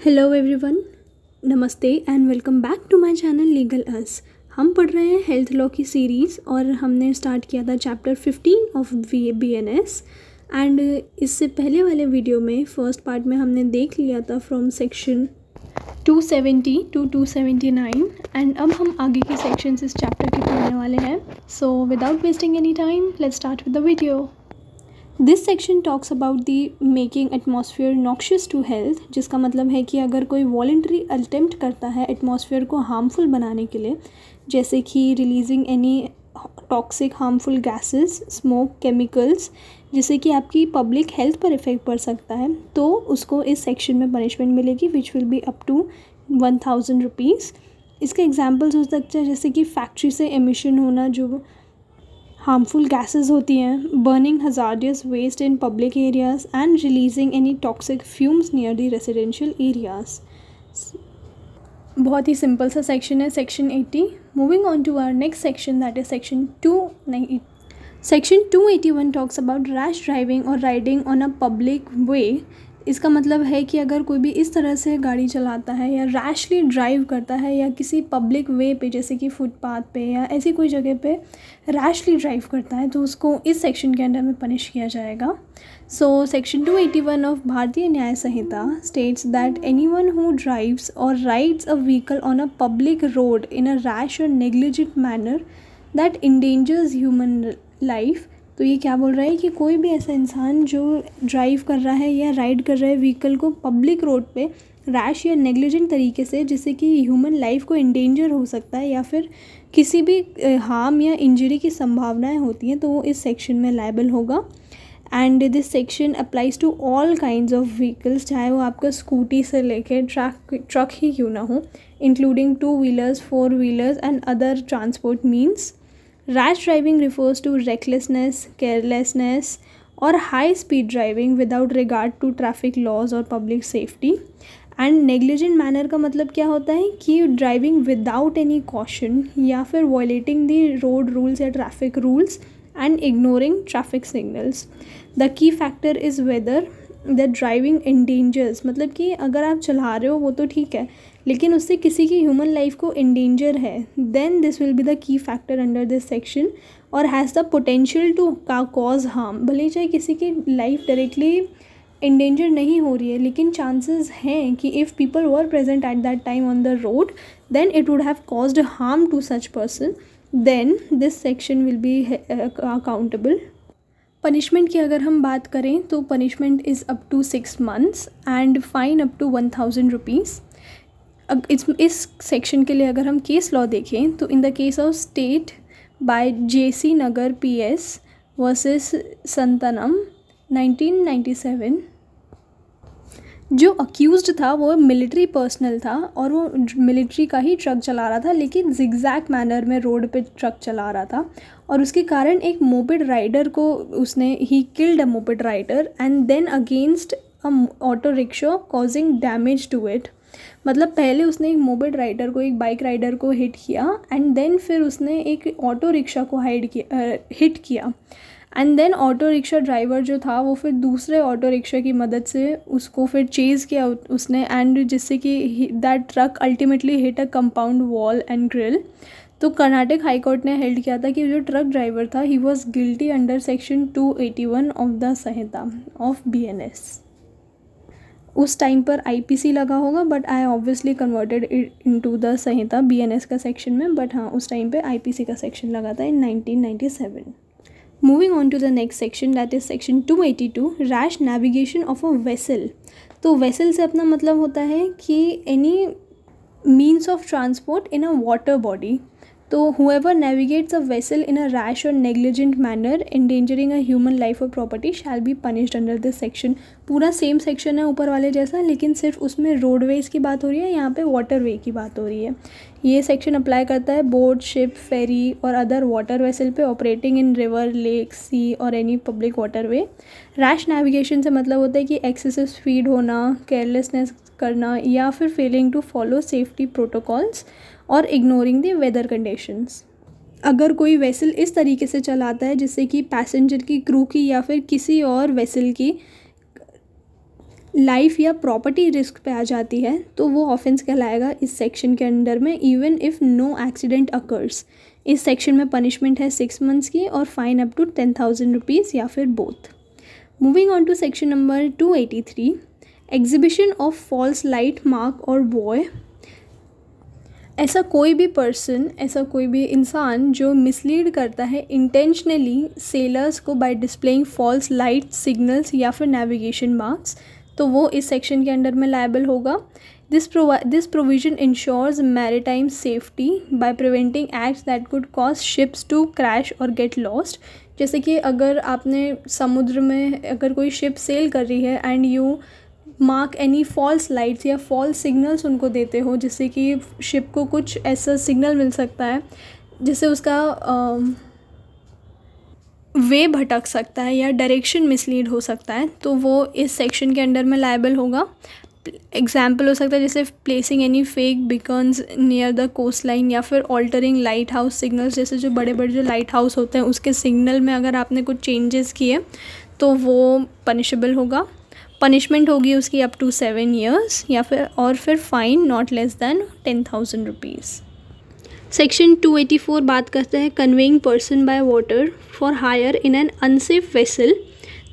Hello everyone, नमस्ते and welcome back to my channel Legal Us. हम पढ़ रहे हैं हेल्थ लॉ की सीरीज़ और हमने स्टार्ट किया था चैप्टर 15 ऑफ BNS। एंड इससे पहले वाले वीडियो में फर्स्ट पार्ट में हमने देख लिया था फ्रॉम सेक्शन 270 टू 279 एंड अब हम आगे के सेक्शंस इस चैप्टर के पढ़ने वाले हैं। So without wasting any time let's start with the video. This section talks about the making atmosphere noxious to health, जिसका मतलब है कि अगर कोई वॉलेंट्री अटेम्प्ट करता है एटमॉस्फेयर को हार्मफुल बनाने के लिए, जैसे कि releasing any toxic harmful gases, smoke, chemicals, जिससे कि आपकी पब्लिक हेल्थ पर इफेक्ट पड़ सकता है, तो उसको इस सेक्शन में पनिशमेंट मिलेगी which will be up to 1000 rupees. इसके एग्जाम्पल्स हो सकते हैं जैसे कि फैक्ट्री से एमिशन होना जो हार्मफुल गैसेस होती हैं, burning hazardous waste in public areas and releasing any toxic fumes near the residential areas. बहुत ही सिंपल सा सेक्शन है section 80। Moving on to our next section that is section 281 talks about rash driving और riding on a public way. इसका मतलब है कि अगर कोई भी इस तरह से गाड़ी चलाता है या रैशली ड्राइव करता है या किसी पब्लिक वे पे जैसे कि फुटपाथ पे या ऐसी कोई जगह पे रैशली ड्राइव करता है तो उसको इस सेक्शन के अंडर में पनिश किया जाएगा। सो सेक्शन 281 ऑफ Bharatiya Nyaya Sanhita states that anyone who drives और rides a vehicle on a public road in a rash और negligent manner that endangers human life. तो ये क्या बोल रहा है कि कोई भी ऐसा इंसान जो ड्राइव कर रहा है या राइड कर रहा है व्हीकल को पब्लिक रोड पे रैश या नेग्लिजेंट तरीके से, जिससे कि ह्यूमन लाइफ को इंडेंजर हो सकता है या फिर किसी भी हार्म या इंजरी की संभावनाएं होती हैं, तो वो इस सेक्शन में लायबल होगा। And this section applies to all kinds of vehicles, चाहे वो आपका स्कूटी से लेके ट्रक ही क्यों ना हो, including 2 wheelers, 4 wheelers and other transport means. Rash driving refers to recklessness, carelessness or high speed driving without regard to traffic laws or public safety. And negligent manner का मतलब क्या होता है कि ड्राइविंग विदाउट एनी कॉशन या फिर violating the road rules या traffic rules and ignoring traffic signals. The key factor is whether the driving endangers, मतलब कि अगर आप चला रहे हो वो तो ठीक है, लेकिन उससे किसी की ह्यूमन लाइफ को इंडेंजर है, then this will be the key factor under this section और has the potential to cause harm. भले चाहे किसी की लाइफ डायरेक्टली इंडेंजर नहीं हो रही है, लेकिन चांसेस हैं कि if people were present at that time on the road then it would have caused harm to such person, then this section will be accountable. Punishment की अगर हम बात करें तो punishment is up to 6 months and fine up to 1000 rupees. अब इस section के लिए अगर हम केस लॉ देखें तो in the case of state by JC नगर PS वर्सेस संतनम 1997, जो अक्यूज्ड था वो मिलिट्री पर्सनल था और वो मिलिट्री का ही ट्रक चला रहा था, लेकिन जिगजैग मैनर में रोड पे ट्रक चला रहा था और उसके कारण एक मोपेड राइडर को उसने ही killed a moped rider and then against a auto rickshaw causing damage to it. मतलब पहले उसने एक मोपेड राइडर को, एक बाइक राइडर को हिट किया एंड देन फिर उसने एक ऑटो रिक्शा को हिट किया and then auto rickshaw driver जो था वो फिर दूसरे ऑटो रिक्शा की मदद से उसको फिर चेज़ किया उसने एंड जिससे कि that truck ultimately hit a compound wall and grill. तो कर्नाटक हाई कोर्ट ने हेल्ड किया था कि जो ट्रक ड्राइवर था ही was guilty under section 281 of the Sanhita of BNS। उस टाइम पर IPC लगा होगा but I obviously converted it into the Sanhita BNS का सेक्शन में, बट हाँ उस टाइम पे IPC का सेक्शन लगा था in 1997। Moving on to the next section that is section 282 rash navigation of a vessel. तो वेसल से अपना मतलब होता है कि any means of transport in a water body. तो whoever navigates a vessel in a rash or negligent manner endangering a human life or property shall be punished under this section। पूरा same section है ऊपर वाले जैसा, लेकिन सिर्फ उसमें roadways की बात हो रही है, यहाँ पे वाटरवे की बात हो रही है। ये सेक्शन अप्लाई करता है बोट, शिप, फेरी और अदर वाटर वेसल पे ऑपरेटिंग इन रिवर, लेक, सी और any public waterway. Rash navigation से मतलब होता है कि एक्सेसिव स्पीड होना, केयरलेसनेस करना या फिर failing to follow safety protocols और इग्नोरिंग द वेदर कंडीशंस। अगर कोई वेसल इस तरीके से चलाता है जिससे कि पैसेंजर की, क्रू की या फिर किसी और वेसल की लाइफ या प्रॉपर्टी रिस्क पे आ जाती है तो वो ऑफेंस कहलाएगा इस सेक्शन के अंडर में, even if no accident occurs. इस सेक्शन में पनिशमेंट है 6 मंथ्स की और फाइन अप टू 10,000 रुपीज़ या फिर both. Moving on to section number 283, exhibition of false light, mark और बॉय। ऐसा कोई भी पर्सन, ऐसा कोई भी इंसान जो मिसलीड करता है इंटेंशनली सेलर्स को by displaying false light, signals या फिर नेविगेशन मार्क्स, तो वो इस सेक्शन के अंडर में लायबल होगा। This provision ensures maritime safety by preventing acts that could cause ships to crash और गेट लॉस्ट। जैसे कि अगर आपने समुद्र में अगर कोई शिप सेल कर रही है and you mark any false lights या फॉल्स सिग्नल्स उनको देते हो, जिससे कि शिप को कुछ ऐसा सिग्नल मिल सकता है जिससे उसका वे भटक सकता है या डायरेक्शन मिसलीड हो सकता है, तो वो इस सेक्शन के अंडर में लायबल होगा। एग्जाम्पल हो सकता है जैसे placing any fake beacons near the coast line या फिर ऑल्टरिंग लाइट हाउस सिग्नल्स, जैसे जो बड़े बड़े जो लाइट हाउस होते हैं उसके सिग्नल में अगर आपने कुछ चेंजेस किए तो वो पनिशेबल होगा। पनिशमेंट होगी उसकी अप टू 7 years या फिर fine not less than 10,000 rupees. Section 284 बात करते हैं conveying person by water for hire in an unsafe vessel.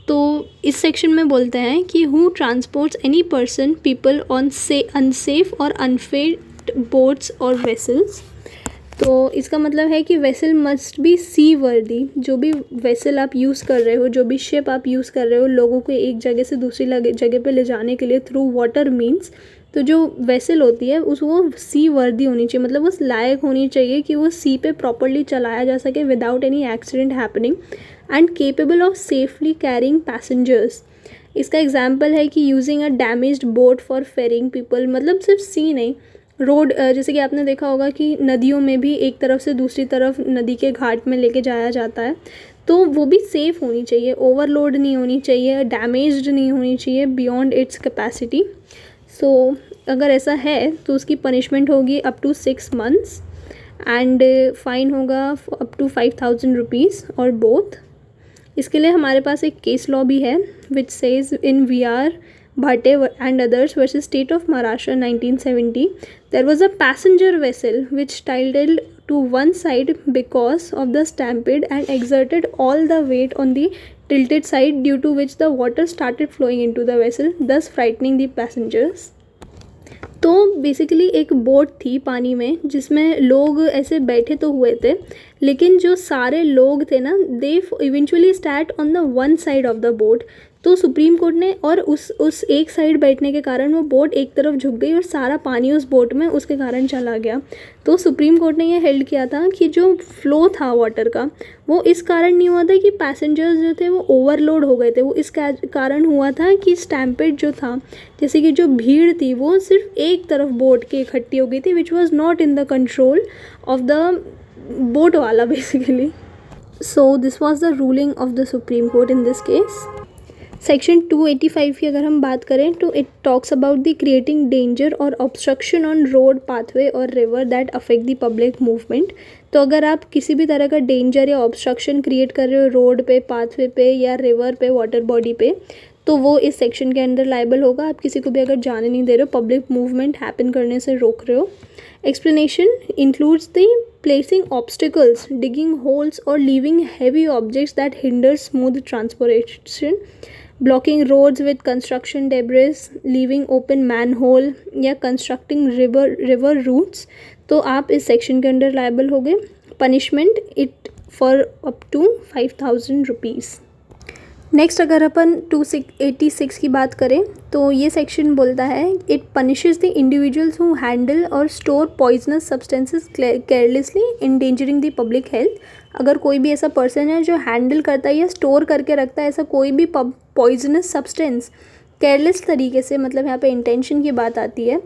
तो इस सेक्शन में बोलते हैं कि who transports any person people on से अनसेफ और अनफिट बोट्स और वेसल्स। तो इसका मतलब है कि वेसल मस्ट बी सी वर्दी। जो भी वेसल आप यूज़ कर रहे हो, जो भी शिप आप यूज़ कर रहे हो लोगों को एक जगह से दूसरी जगह पे ले जाने के लिए थ्रू वाटर मीन्स, तो जो वेसल होती है वो सी वर्दी होनी चाहिए, मतलब उस लायक होनी चाहिए कि वो सी पे प्रॉपरली चलाया जा सके without any accident happening and capable of safely carrying passengers. इसका एग्जाम्पल है कि using a damaged boat for ferrying people, मतलब सिर्फ सी नहीं, रोड, जैसे कि आपने देखा होगा कि नदियों में भी एक तरफ से दूसरी तरफ नदी के घाट में लेके जाया जाता है, तो वो भी सेफ़ होनी चाहिए, ओवरलोड नहीं होनी चाहिए, डैमेज्ड नहीं होनी चाहिए बियॉन्ड इट्स कैपेसिटी। सो अगर ऐसा है तो उसकी पनिशमेंट होगी up to 6 months and fine होगा अप टू 5,000 रुपीज़ और बोथ। इसके लिए हमारे पास एक केस लॉ भी है which says in VR Bhatte and others versus State of Maharashtra 1970, there was a passenger vessel which tilted to one side because of the stampede and exerted all the weight on the tilted side, due to which the water started flowing into the vessel, thus frightening the passengers. तो basically एक boat थी पानी में जिसमें लोग ऐसे बैठे तो हुए थे, लेकिन जो सारे लोग थे ना they eventually sat on the one side of the boat. तो सुप्रीम कोर्ट ने और उस एक साइड बैठने के कारण वो बोट एक तरफ झुक गई और सारा पानी उस बोट में उसके कारण चला गया। तो सुप्रीम कोर्ट ने ये हेल्ड किया था कि जो फ्लो था वाटर का वो इस कारण नहीं हुआ था कि पैसेंजर्स जो थे वो ओवरलोड हो गए थे, वो इस कारण हुआ था कि स्टैम्पेड जो था, जैसे कि जो भीड़ थी वो सिर्फ एक तरफ बोट के इकट्ठी हो गई थी which was not in the control of the boat वाला basically. So this was the ruling of the supreme court in this case. Section 285 की अगर हम बात करें तो it talks about the creating danger और ऑब्स्ट्रक्शन ऑन रोड, पाथवे और river that affect the public movement. तो अगर आप किसी भी तरह का डेंजर या ऑब्स्ट्रक्शन क्रिएट कर रहे हो रोड पे, पाथवे पे या रिवर पे, वाटर बॉडी पे, तो वो इस सेक्शन के अंदर लायबल होगा। आप किसी को भी अगर जाने नहीं दे रहे हो, पब्लिक मूवमेंट हैपन करने से रोक रहे हो। Explanation includes the placing obstacles, digging holes और leaving heavy objects that hinder smooth transportation, blocking roads with construction debris, leaving open manhole या constructing river routes। तो आप इस सेक्शन के अंडर लायबल हो गए। Punishment it for up to 5,000 rupees. Next अगर अपन 286 की बात करें तो ये सेक्शन बोलता है it punishes the individuals who handle और store poisonous substances carelessly endangering the public health. अगर कोई भी ऐसा पर्सन है जो हैंडल करता है या स्टोर करके रखता है ऐसा कोई भी पॉइजनस सब्सटेंस केयरलेस तरीके से, मतलब यहाँ पे इंटेंशन की बात आती है,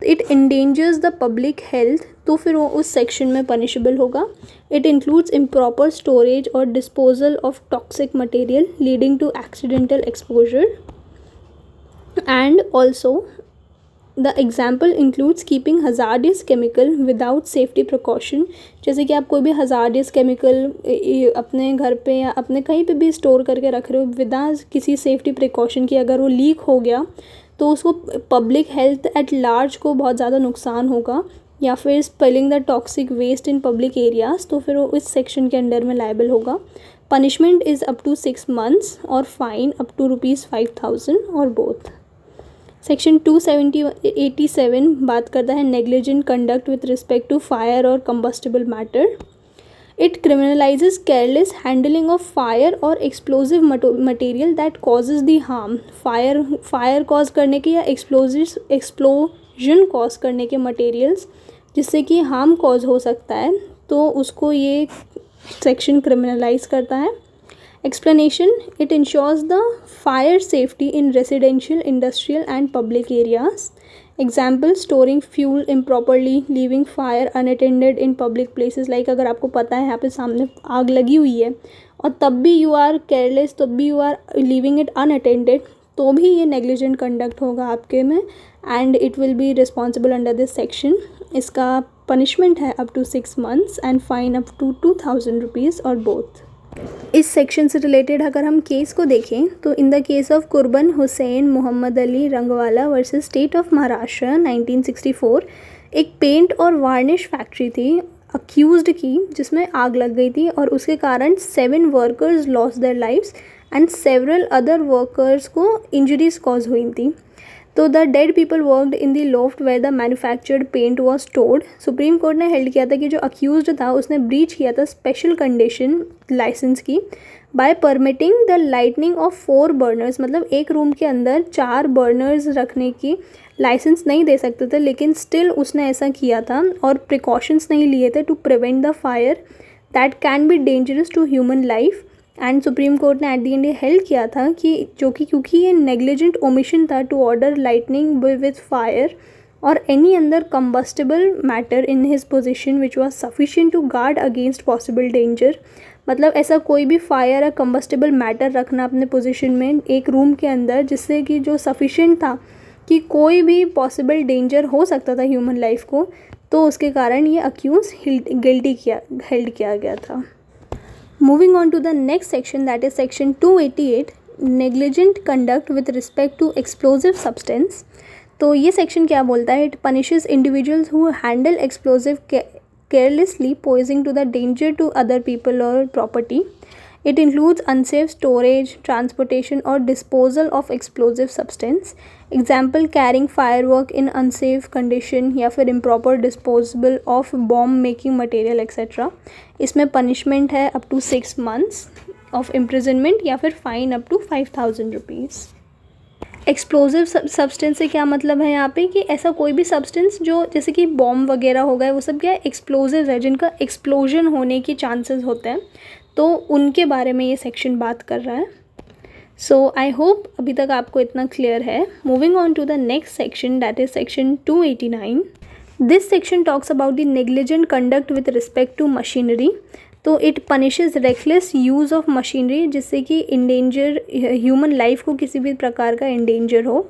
it endangers the public health, तो फिर वो उस सेक्शन में पनिशेबल होगा। इट इंक्लूड्स इम्प्रॉपर स्टोरेज और disposal of toxic material leading to accidental exposure and also the example includes keeping hazardous chemical without safety precaution. जैसे कि आप कोई भी हजार्डियस केमिकल अपने घर पे या अपने कहीं पे भी स्टोर करके रख रहे हो विदाउट किसी सेफ्टी प्रिकॉशन की, अगर वो लीक हो गया तो उसको पब्लिक हेल्थ एट लार्ज को बहुत ज़्यादा नुकसान होगा, या फिर spilling the toxic waste in public areas, तो फिर वो इस सेक्शन के अंडर में लायबल होगा। Punishment is up to 6 months और फाइन अप टू ₹5,000 और बोथ। सेक्शन 287 बात करता है negligent conduct with respect to fire और combustible matter. It criminalises careless handling of fire और explosive material that causes the harm. Fire cause करने के या एक्सप्लोजन कॉज करने के मटेरियल्स जिससे कि हार्म कॉज हो सकता है, तो उसको ये सेक्शन क्रिमिनलाइज करता है। Explanation: It ensures the fire safety in residential, industrial and public areas. Example: storing fuel improperly, leaving fire unattended in public places. Like अगर आपको पता है यहाँ पे सामने आग लगी हुई है और तब भी you are careless, तब भी you are leaving it unattended, तो भी ये negligent conduct होगा आपके में and it will be responsible under this section. इसका punishment है up to 6 months and fine up to ₹2,000 और both। इस सेक्शन से रिलेटेड अगर हम केस को देखें तो in the case of Kurban Hussain Mohammad Ali Rangwala versus state of Maharashtra 1964, एक पेंट और वार्निश फैक्ट्री थी अक्यूज्ड की जिसमें आग लग गई थी और उसके कारण 7 workers lost their lives and several other workers को इंजरीज कॉज हुई थी। तो the dead people worked in the loft where the manufactured paint was stored. Supreme court ने हेल्ड किया था कि जो अक्यूज्ड था उसने ब्रीच किया था स्पेशल कंडीशन लाइसेंस की by permitting the lightning of 4 burners, मतलब एक रूम के अंदर 4 बर्नर्स रखने की लाइसेंस नहीं दे सकते थे, लेकिन स्टिल उसने ऐसा किया था और प्रिकॉशंस नहीं लिए थे to prevent the fire that can be dangerous to human life. And supreme court ने एट दी एंड हेल्ड किया था कि क्योंकि ये नेग्लिजेंट ओमिशन था to order lightning with fire और any other combustible matter in his position which was sufficient to guard against possible danger. मतलब ऐसा कोई भी फायर या कंबस्टिबल मैटर रखना अपने पोजीशन में एक रूम के अंदर जिससे कि जो सफिशिएंट था कि कोई भी पॉसिबल डेंजर हो सकता था ह्यूमन लाइफ को, तो उसके कारण ये अक्यूज हेल्ड किया गया था। Moving on to the next section, that is section 288, negligent conduct with respect to explosive substance। तो ये section क्या बोलता है? It punishes individuals who handle explosive carelessly, posing to the danger to other people or property. It includes unsafe storage, transportation or disposal of explosive substance. Example: carrying firework in unsafe condition या फिर improper disposal of bomb making material etc. इसमें punishment है up to 6 months of imprisonment या फिर fine up to ₹5,000। Explosive substance से क्या मतलब है यहाँ पे कि ऐसा कोई भी सब्सटेंस जो जैसे कि बॉम्ब वगैरह हो गए वो सब क्या एक्सप्लोजिव है, जिनका एक्सप्लोजन होने के चांसेस होते हैं, तो उनके बारे में ये सेक्शन बात कर रहा है। सो आई होप अभी तक आपको इतना क्लियर है। Moving on to the next section, that is section 289। This section talks about the negligent conduct with respect to machinery. तो it punishes reckless use of machinery जिससे कि इंडेंजर ह्यूमन लाइफ को किसी भी प्रकार का इंडेंजर हो।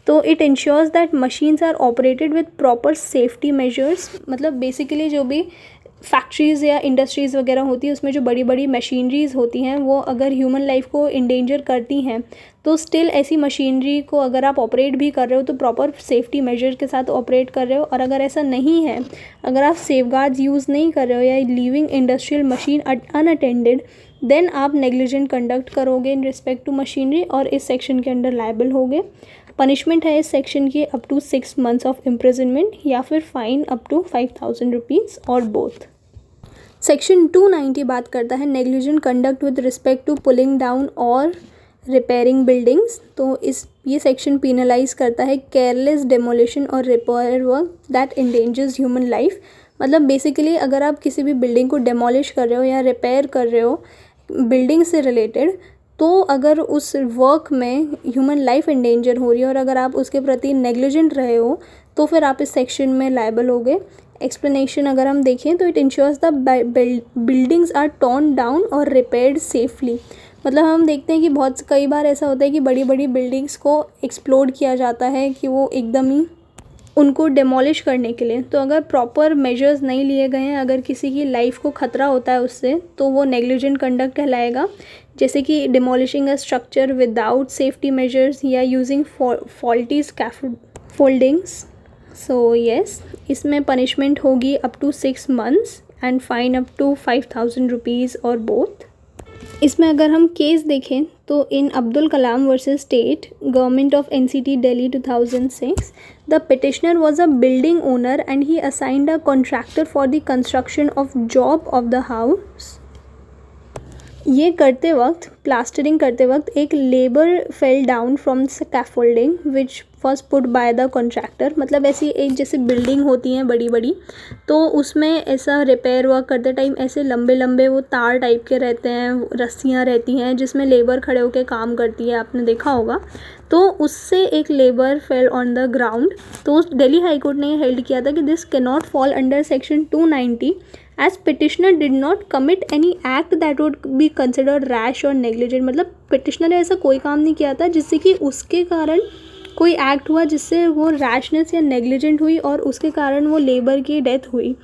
तो it ensures that machines are operated with proper safety measures. मतलब बेसिकली जो भी फैक्ट्रीज़ या इंडस्ट्रीज़ वगैरह होती है उसमें जो बड़ी बड़ी मशीनरीज़ होती हैं वो अगर ह्यूमन लाइफ को इंडेंजर करती हैं तो स्टिल ऐसी मशीनरी को अगर आप ऑपरेट भी कर रहे हो तो प्रॉपर सेफ्टी मेजर के साथ ऑपरेट कर रहे हो। और अगर ऐसा नहीं है, अगर आप सेफगार्ड्स यूज़ नहीं कर रहे हो या leaving industrial machine unattended, then आप नेग्लिजेंट कंडक्ट करोगे इन रिस्पेक्ट टू मशीनरी और इस सेक्शन के अंडर लायबल होगे। पनिशमेंट है इस सेक्शन की up to 6 months of imprisonment या फिर फाइन अप टू ₹5,000 और बोथ। सेक्शन 290 बात करता है negligent conduct with respect to pulling down और रिपेयरिंग बिल्डिंग्स। तो ये सेक्शन पीनलाइज करता है केयरलेस डेमोलिशन और repair work that endangers human life. मतलब बेसिकली अगर आप किसी भी बिल्डिंग को डेमोलिश कर रहे हो या रिपेयर कर रहे हो बिल्डिंग से रिलेटेड, तो अगर उस वर्क में ह्यूमन लाइफ इंडेंजर हो रही है और अगर आप उसके प्रति नेग्लिजेंट रहे हो तो फिर आप इस सेक्शन में लायबल होगे। एक्सप्लेनेशन अगर हम देखें तो it ensures the buildings are torn down और रिपेयर्ड सेफली। मतलब हम देखते हैं कि कई बार ऐसा होता है कि बड़ी बड़ी बिल्डिंग्स को एक्सप्लोड किया जाता है कि वो एकदम ही उनको डेमोलिश करने के लिए, तो अगर प्रॉपर मेजर्स नहीं लिए गए हैं, अगर किसी की लाइफ को ख़तरा होता है उससे, तो वो नेग्लिजेंट कंडक्ट कहलाएगा। जैसे कि demolishing a structure without safety measures या using faulty scaffoldings. So yes, इसमें पनिशमेंट होगी up to 6 months and fine up to 5,000 rupees और बोथ। इसमें अगर हम केस देखें तो in Abdul Kalam versus state government of NCT Delhi 2006, the petitioner was a building owner and he assigned a contractor for the construction of job of the house. ये करते वक्त, plastering करते वक्त, एक labour fell down from scaffolding which was put by the contractor. मतलब ऐसी एक जैसे बिल्डिंग होती हैं बड़ी बड़ी, तो उसमें ऐसा रिपेयर वर्क करते टाइम ऐसे लंबे लंबे वो तार टाइप के रहते हैं, रस्सियाँ रहती हैं जिसमें लेबर खड़े होकर काम करती है, आपने देखा होगा। तो उससे एक labour fell on the ground. तो दिल्ली हाई कोर्ट ने हेल्ड किया था कि this can not fall under section 290 as petitioner did not commit any act that would be considered rash or negligent। मतलब पिटिशनर ने ऐसा कोई काम नहीं किया था जिससे कि उसके कारण कोई एक्ट हुआ जिससे वो रैशनेस या नेग्लिजेंट हुई और उसके कारण वो लेबर की डेथ हुई।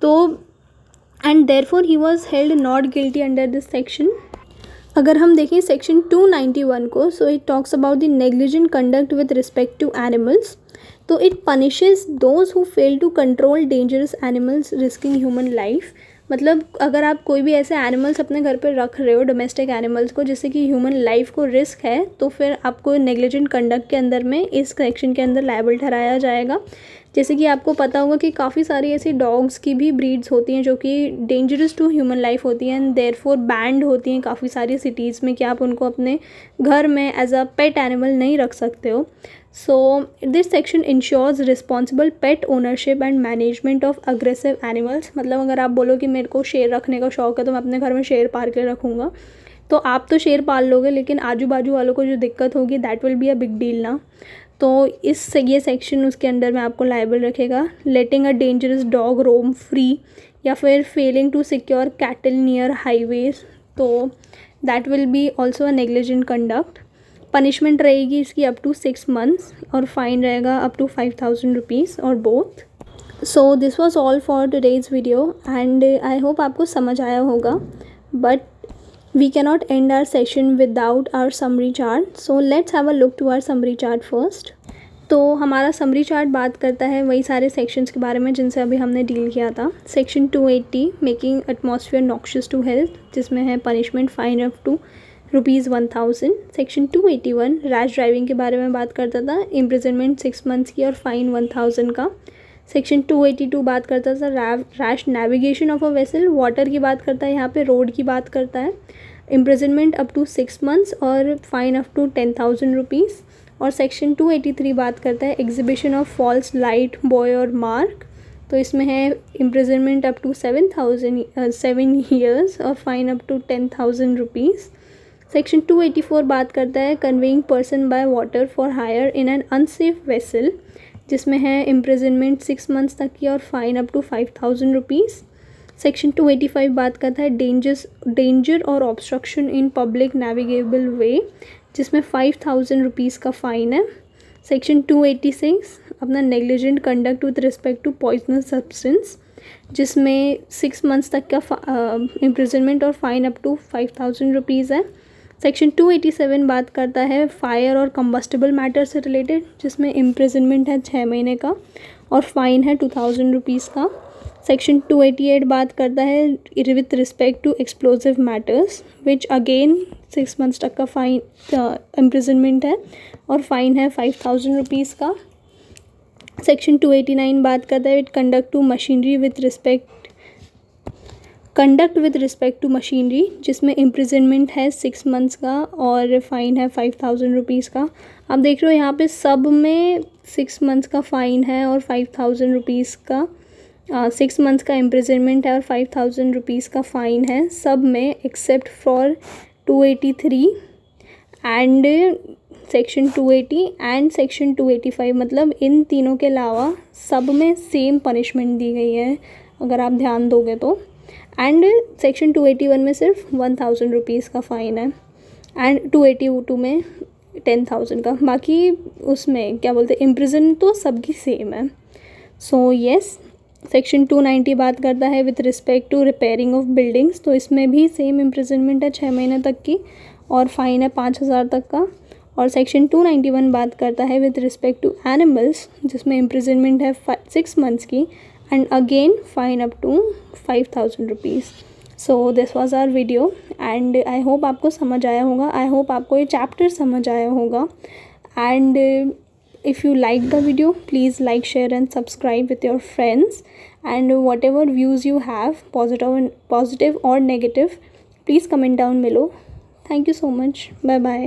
तो and therefore he was held not guilty under this section. अगर हम देखें सेक्शन 291 को, so it talks about the negligent conduct with respect to animals. तो it punishes those who fail to control dangerous animals risking human life. मतलब अगर आप कोई भी ऐसे एनिमल्स अपने घर पर रख रहे हो, डोमेस्टिक एनिमल्स को, जिससे कि ह्यूमन लाइफ को रिस्क है, तो फिर आपको नेग्लिजेंट कंडक्ट के अंदर में इस सेक्शन के अंदर लायबल ठहराया जाएगा। जैसे कि आपको पता होगा कि काफ़ी सारी ऐसी डॉग्स की भी ब्रीड्स होती हैं जो कि डेंजरस टू ह्यूमन लाइफ होती हैं एंड देयरफॉर बैंड होती हैं काफ़ी सारी सिटीज़ में कि आप उनको अपने घर में एज अ पेट एनिमल नहीं रख सकते हो। So this section ensures responsible pet ownership and management of aggressive animals. मतलब अगर आप बोलो कि मेरे को शेर रखने का शौक़ है तो मैं अपने घर में शेर पाल के रखूँगा, तो आप तो शेर पाल लोगे लेकिन आजू बाजू वालों को जो दिक्कत होगी that will be a big deal ना। तो ये सेक्शन उसके अंदर में आपको लायबल रखेगा। Letting a dangerous dog roam free या फिर failing to secure cattle near highways, तो that will be also a negligent conduct. Punishment रहेगी इसकी अप टू 6 months और फाइन रहेगा अप टू 5,000 रुपीज़ और both. So this was all for today's video and I hope आपको समझ आया होगा, but we cannot end our session without our summary chart, so let's have a look to our summary chart first। तो हमारा summary chart बात करता है वही सारे सेक्शंस के बारे में जिनसे अभी हमने डील किया था। Section 280 making atmosphere noxious to health, जिसमें है punishment fine up to ₹1000। Section 281 rash driving के बारे में बात करता था, इम्प्रिजनमेंट 6 months की और फाइन 1000 का। सेक्शन 282 बात करता था rash navigation of a vessel, water की बात करता है, यहाँ पे रोड की बात करता है, इम्प्रिजनमेंट अप टू 6 months और फाइन अप टू 10,000 रुपीज़। और सेक्शन 283 बात करता है exhibition of false light buoy और मार्क, तो इसमें है इम्प्रिजनमेंट अप टू 7 years और fine up to 10,000 rupees. Section 284 बात करता है conveying person by water for hire in an unsafe vessel, जिसमें है इम्प्रिजनमेंट 6 months तक की और fine up to 5,000 rupees. Section 285 बात करता है डेंजर और obstruction in public navigable way, जिसमें 5,000 रुपीज़ का फ़ाइन है। सेक्शन 286 अपना negligent conduct with respect to poisonous substance, जिसमें 6 months तक का इम्प्रिजनमेंट और फाइन अप टू 5,000 रुपीज़ है। सेक्शन 287 बात करता है फायर और कंबस्टिबल मैटर से रिलेटेड, जिसमें इम्प्रिजनमेंट है 6 महीने का और फाइन है 2,000 रुपीज़ का। सेक्शन 288 बात करता है with respect to explosive matters, which again 6 months तक का फाइन इम्प्रिजनमेंट है और फाइन है 5,000 रुपीज़ का। सेक्शन 289 बात करता है conduct with respect to machinery, जिसमें इम्प्रिजनमेंट है 6 months का और फाइन है 5,000 रुपीज़ का। आप देख रहे हो यहाँ पे सब में 6 months का फ़ाइन है और 5,000 रुपीज़ का 6 months का इम्प्रिजनमेंट है और 5,000 रुपीज़ का फ़ाइन है सब में, except for 283 and section 280 and section 285। मतलब इन तीनों के अलावा सब में सेम पनिशमेंट दी गई है अगर आप ध्यान दोगे तो। एंड सेक्शन 281 में सिर्फ 1,000 रुपीज़ का फ़ाइन है एंड 282 में 10,000 का। बाकी उसमें क्या बोलते हैं इम्प्रिजन तो सबकी सेम है। सो येस, सेक्शन 290 बात करता है with respect to repairing of buildings, तो इसमें भी सेम इम्प्रिजनमेंट है 6 महीने तक की और फाइन है 5,000 तक का। और सेक्शन 291 बात करता है विथ रिस्पेक्ट टू एनिमल्स, जिसमें इम्प्रिजनमेंट है 6 मंथ्स की and again fine up to 5,000 rupees. So this was our video and I hope आपको समझ आया होगा, आई होप आपको ये चैप्टर समझ आया होगा। And if you like the video, please like, share and subscribe with your friends, and whatever views you have, positive or negative, please comment down below. Thank you so much. Bye bye.